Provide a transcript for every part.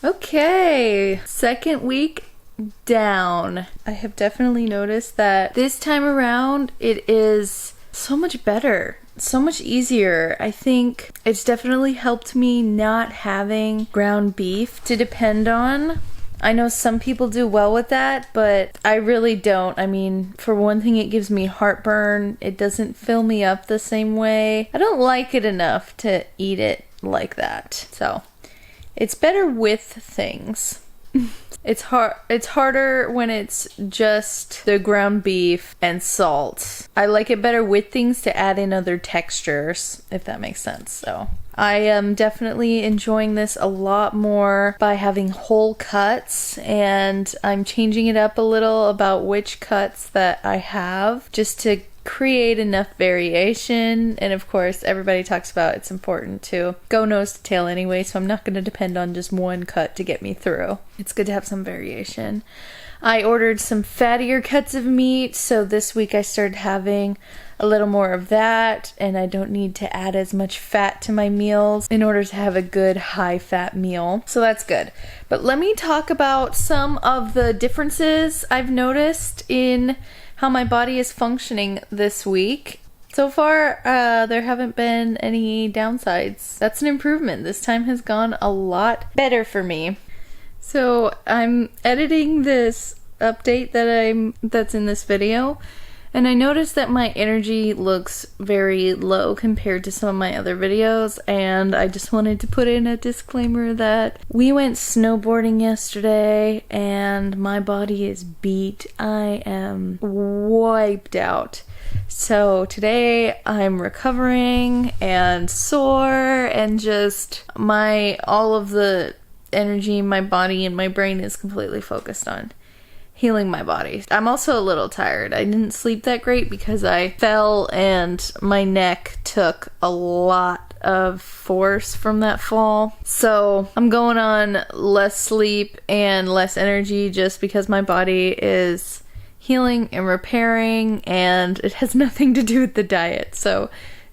Okay, second week down. I have definitely noticed that this time around it is so much better, so much easier. I think it's definitely helped me not having ground beef to depend on. I know some people do well with that, but I really don't. I mean, for one thing, it gives me heartburn. It doesn't fill me up the same way. I don't like it enough to eat it like that. So it's better with things. It's harder when it's just the ground beef and salt. I like it better with things to add in other textures, if that makes sense. So I am definitely enjoying this a lot more by having whole cuts, and I'm changing it up a little about which cuts that I have just to create enough variation. And of course, everybody talks about it's important to go nose to tail anyway, so I'm not going to depend on just one cut to get me through. It's good to have some variation. I ordered some fattier cuts of meat, so this week I started having a little more of that, and I don't need to add as much fat to my meals in order to have a good high fat meal. So that's good. But let me talk about some of the differences I've noticed in how my body is functioning this week. So far, there haven't been any downsides. That's an improvement. This time has gone a lot better for me. So I'm editing this update that's in this video, and I noticed that my energy looks very low compared to some of my other videos, and I just wanted to put in a disclaimer that we went snowboarding yesterday and my body is beat. I am wiped out. So today I'm recovering and sore, and just all of the energy in my body and my brain is completely focused on healing my body. I'm also a little tired. I didn't sleep that great because I fell and my neck took a lot of force from that fall. So I'm going on less sleep and less energy just because my body is healing and repairing, and it has nothing to do with the diet. So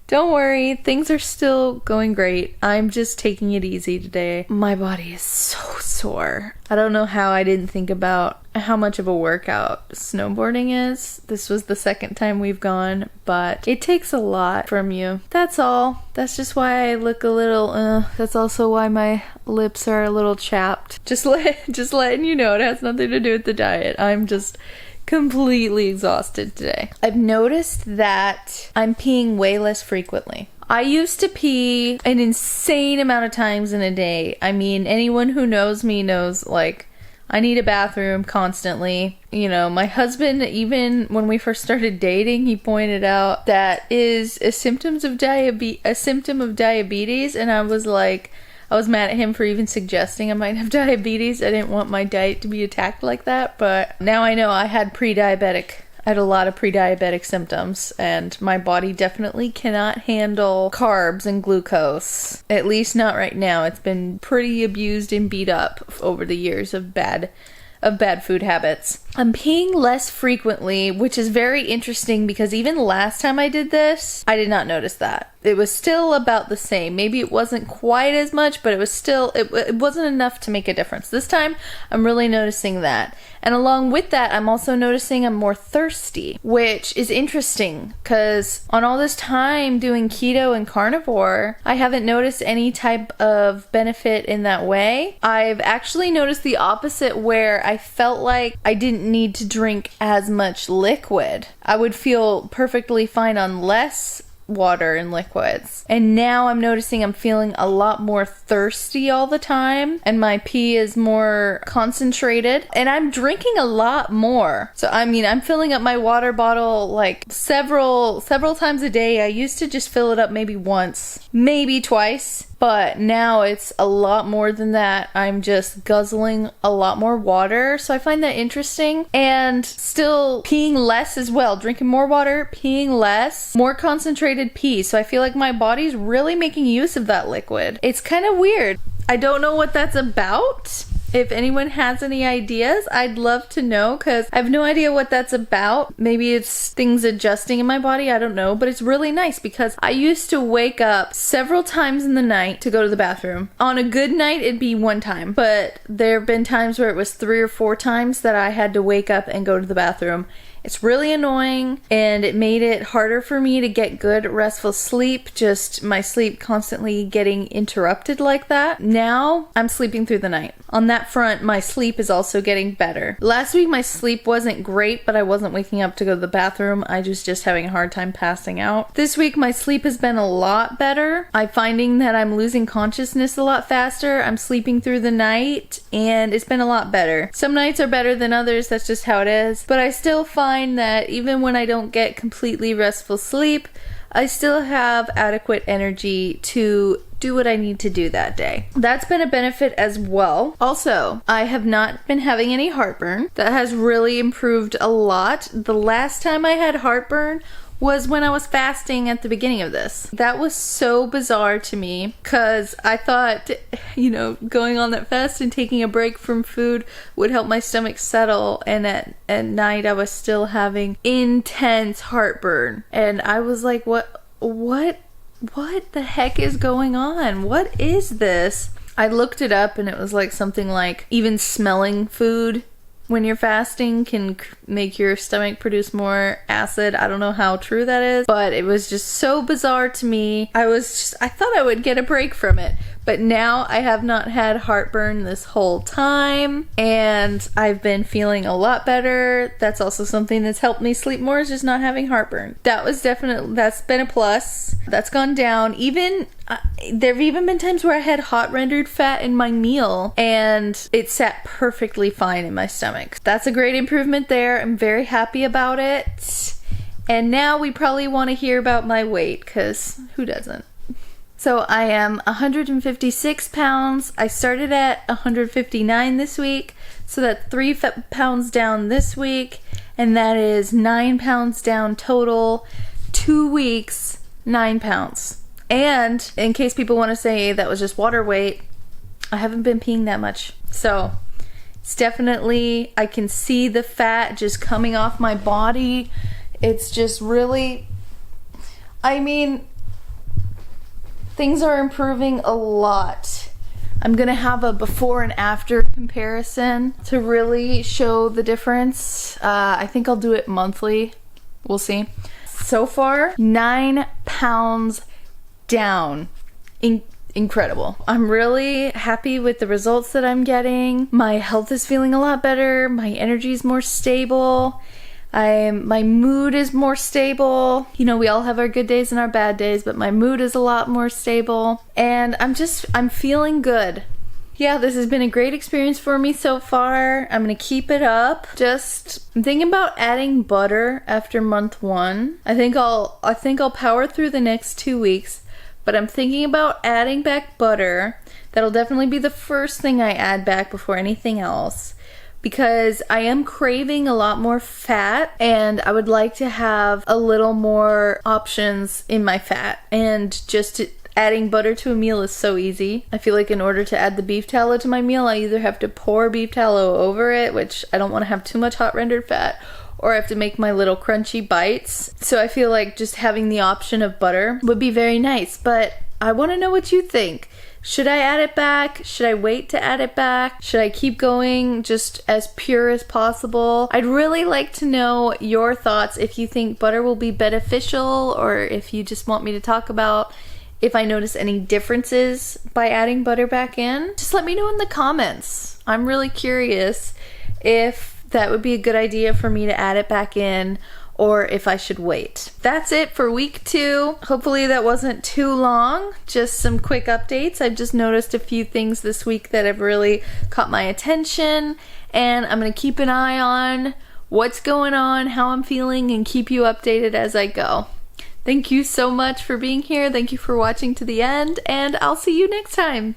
don't worry, things are still going great. I'm just taking it easy today. My body is so sore. I don't know how I didn't think about how much of a workout snowboarding is. This was the second time we've gone, but it takes a lot from you. That's all. That's just why I look a little, that's also why my lips are a little chapped. Just letting you know, it has nothing to do with the diet. I'm just completely exhausted today. I've noticed that I'm peeing way less frequently. I used to pee an insane amount of times in a day. I mean, anyone who knows me knows, like, I need a bathroom constantly. You know, my husband, even when we first started dating, he pointed out that is a symptom of diabetes, and I was like, I was mad at him for even suggesting I might have diabetes. I didn't want my diet to be attacked like that, but now I know I had a lot of pre-diabetic symptoms, and my body definitely cannot handle carbs and glucose. At least not right now. It's been pretty abused and beat up over the years of bad food habits. I'm peeing less frequently, which is very interesting because even last time I did this, I did not notice that. It was still about the same. Maybe it wasn't quite as much, but it was still, it wasn't enough to make a difference. This time, I'm really noticing that. And along with that, I'm also noticing I'm more thirsty, which is interesting because on all this time doing keto and carnivore, I haven't noticed any type of benefit in that way. I've actually noticed the opposite, where I felt like I didn't need to drink as much liquid. I would feel perfectly fine on less water and liquids. And now I'm noticing I'm feeling a lot more thirsty all the time, and my pee is more concentrated, and I'm drinking a lot more. So I mean, I'm filling up my water bottle like several times a day. I used to just fill it up maybe once, maybe twice, but now it's a lot more than that. I'm just guzzling a lot more water, so I find that interesting. And still peeing less as well, drinking more water, peeing less, more concentrated pee. So I feel like my body's really making use of that liquid. It's kind of weird. I don't know what that's about. If anyone has any ideas, I'd love to know, because I have no idea what that's about. Maybe it's things adjusting in my body, I don't know, but it's really nice because I used to wake up several times in the night to go to the bathroom. On a good night, it'd be one time, but there have been times where it was 3 or 4 times that I had to wake up and go to the bathroom. It's really annoying, and it made it harder for me to get good restful sleep, just my sleep constantly getting interrupted like that. Now, I'm sleeping through the night. On that front, my sleep is also getting better. Last week, my sleep wasn't great, but I wasn't waking up to go to the bathroom. I was just having a hard time passing out. This week, my sleep has been a lot better. I'm finding that I'm losing consciousness a lot faster. I'm sleeping through the night, and it's been a lot better. Some nights are better than others, that's just how it is, but I still find that even when I don't get completely restful sleep, I still have adequate energy to do what I need to do that day. That's been a benefit as well. Also, I have not been having any heartburn. That has really improved a lot. The last time I had heartburn was when I was fasting at the beginning of this. That was so bizarre to me because I thought, you know, going on that fast and taking a break from food would help my stomach settle, and at night I was still having intense heartburn. And I was like, what the heck is going on? What is this? I looked it up and it was like something like even smelling food when you're fasting can make your stomach produce more acid. I don't know how true that is, but it was just so bizarre to me. I thought I would get a break from it, but now I have not had heartburn this whole time, and I've been feeling a lot better. That's also something that's helped me sleep more, is just not having heartburn. That's been a plus. That's gone down. Even there have even been times where I had hot rendered fat in my meal and it sat perfectly fine in my stomach. That's a great improvement there. I'm very happy about it. And now we probably want to hear about my weight, because who doesn't? So I am 156 pounds. I started at 159 this week, so that's 3 pounds down this week, and that is 9 pounds down total. 2 weeks, 9 pounds. And in case people want to say that was just water weight, I haven't been peeing that much. So it's definitely, I can see the fat just coming off my body. It's just really, I mean, things are improving a lot. I'm gonna have a before and after comparison to really show the difference. I think I'll do it monthly. We'll see. So far, 9 pounds down. Incredible. I'm really happy with the results that I'm getting. My health is feeling a lot better. My energy is more stable. My mood is more stable. You know, we all have our good days and our bad days, but my mood is a lot more stable. And I'm feeling good. Yeah, this has been a great experience for me so far. I'm gonna keep it up. I'm thinking about adding butter after month 1. I think I'll power through the next 2 weeks, but I'm thinking about adding back butter. That'll definitely be the first thing I add back before anything else, because I am craving a lot more fat, and I would like to have a little more options in my fat. And adding butter to a meal is so easy. I feel like in order to add the beef tallow to my meal, I either have to pour beef tallow over it, which I don't want to have too much hot rendered fat, or I have to make my little crunchy bites. So I feel like just having the option of butter would be very nice, but I want to know what you think. Should I add it back? Should I wait to add it back? Should I keep going just as pure as possible? I'd really like to know your thoughts, if you think butter will be beneficial, or if you just want me to talk about if I notice any differences by adding butter back in. Just let me know in the comments. I'm really curious if that would be a good idea for me to add it back in, or if I should wait. That's it for week 2. Hopefully that wasn't too long. Just some quick updates. I've just noticed a few things this week that have really caught my attention, and I'm gonna keep an eye on what's going on, how I'm feeling, and keep you updated as I go. Thank you so much for being here. Thank you for watching to the end, and I'll see you next time.